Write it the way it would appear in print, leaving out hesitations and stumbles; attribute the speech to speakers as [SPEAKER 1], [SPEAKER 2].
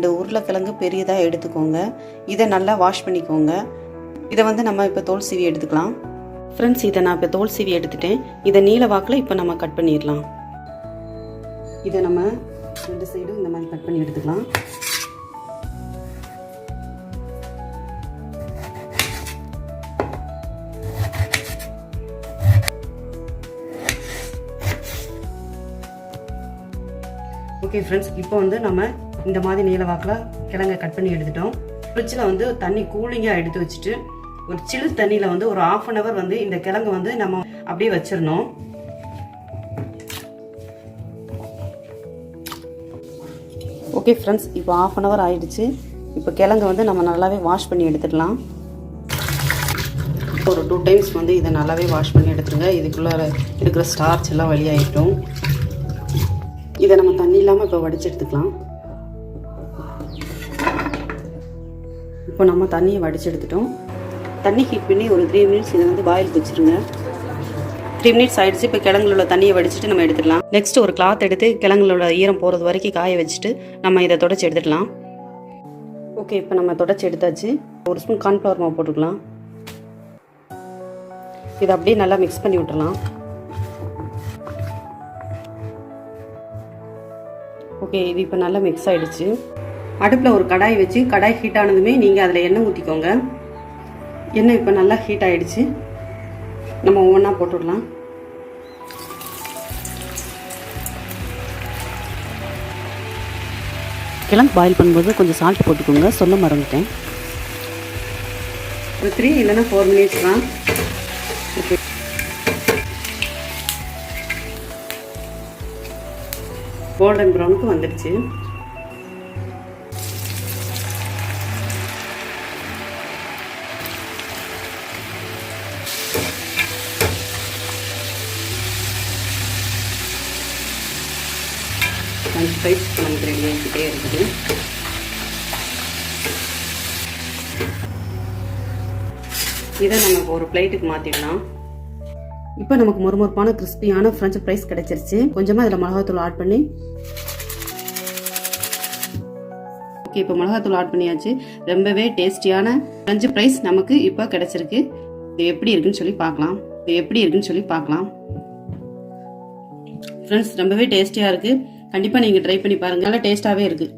[SPEAKER 1] இந்த உருளைக்கிழங்கு பெரியதாக எடுத்துக்கோங்க. இதை நல்லா வாஷ் பண்ணிக்கோங்க. இதை வந்து நம்ம இப்போ தோல் சீவி எடுத்துக்கலாம். ஃப்ரெண்ட்ஸ், இதை நான் இப்போ தோல் சீவி எடுத்துட்டேன். இதை நீல வாக்கில் இப்போ நம்ம கட் பண்ணிடலாம். இதை நம்ம 2 சைடும் இந்த மாதிரி கட் பண்ணி எடுத்துக்கலாம். ஓகே ஃப்ரெண்ட்ஸ், இப்போ வந்து நம்ம இந்த மாதிரி நீல வாக்கில் கிழங்கை கட் பண்ணி எடுத்துட்டோம். ஃப்ரிட்ஜில் வந்து தண்ணி கூலிங்காக எடுத்து வச்சுட்டு ஒரு சில் தண்ணியில் வந்து ஒரு 1/2 hour வந்து இந்த கிழங்கு வந்து நம்ம அப்படியே வச்சிடணும். ஓகே ஃப்ரெண்ட்ஸ், இப்போ 1/2 hour ஆயிடுச்சு. இப்போ கிழங்கு வந்து நம்ம நல்லாவே வாஷ் பண்ணி எடுத்துடலாம். ஒரு 2 times வந்து இதை நல்லாவே வாஷ் பண்ணி எடுத்துருங்க. இதுக்குள்ளே இருக்கிற ஸ்டார்ச் எல்லாம் வெளியாகிட்டோம். இதை நம்ம தண்ணி இல்லாமல் இப்போ வடிச்சு எடுத்துக்கலாம். இப்போ நம்ம தண்ணியை வடிச்சு எடுத்துட்டோம். தண்ணி ஹீட் பண்ணி ஒரு 3 minutes இதை வந்து பாயில் வச்சுருங்க. 3 minutes ஆகிடுச்சு. இப்போ கிழங்குல உள்ள தண்ணியை வடிச்சிட்டு நம்ம எடுத்துக்கலாம். நெக்ஸ்ட் ஒரு கிளாத் எடுத்து கிழங்குல ஈரம் போகிறது வரைக்கும் காய வச்சுட்டு நம்ம இதை தொடச்சி எடுத்துக்கலாம். ஓகே, இப்போ நம்ம தொடச்சி எடுத்தாச்சு. 1 ஸ்பூன் கார்ன்ஃப்ளவர் மாவு போட்டுக்கலாம். இதை அப்படியே நல்லா மிக்ஸ் பண்ணி விட்டுறலாம். ஓகே, இது இப்போ நல்லா மிக்ஸ் ஆகிடுச்சு. அடுப்பில் ஒரு கடாய் வச்சு கடாய் ஹீட் ஆனதுமே நீங்கள் அதில் எண்ணெய் ஊற்றிக்கோங்க. எண்ணெய் இப்போ நல்லா ஹீட் ஆகிடுச்சு. நம்ம ஒவ்வொன்றா போட்டுடலாம். கிழங்கு பாயில் பண்ணும்போது கொஞ்சம் சால்ட் போட்டுக்கோங்க, சொல்ல மறந்துட்டேன். ஒரு 3 இல்லைன்னா 4 minutes தான். ஓகே, கோல்டன் ப்ரௌனுக்கு வந்துடுச்சு. ஃப்ரெஞ்ச் ஃப்ரைஸ் நமக்கு ரெடி ஆகிக்கிட்டே இருக்குது. இதை நம்ம ஒரு பிளேட்டுக்கு மாற்றிடலாம். இப்போ நமக்கு மொறுமொறுப்பான கிறிஸ்பியான ஃப்ரெஞ்ச் ஃப்ரைஸ் கிடைச்சிருச்சு. கொஞ்சமாக இதில் மிளகாத்தூள் ஆட் பண்ணி, ஓகே, இப்போ மிளகாத்தூள் ஆட் பண்ணியாச்சு. ரொம்பவே டேஸ்டியான ஃப்ரெஞ்ச் ஃப்ரைஸ் நமக்கு இப்போ கிடைச்சிருக்கு. இது எப்படி இருக்குன்னு சொல்லி பார்க்கலாம். ஃப்ரெண்ட்ஸ், ரொம்பவே டேஸ்டியாக இருக்குது. கண்டிப்பாக நீங்கள் ட்ரை பண்ணி பாருங்கள். நல்லா டேஸ்ட்டாகவே இருக்குது.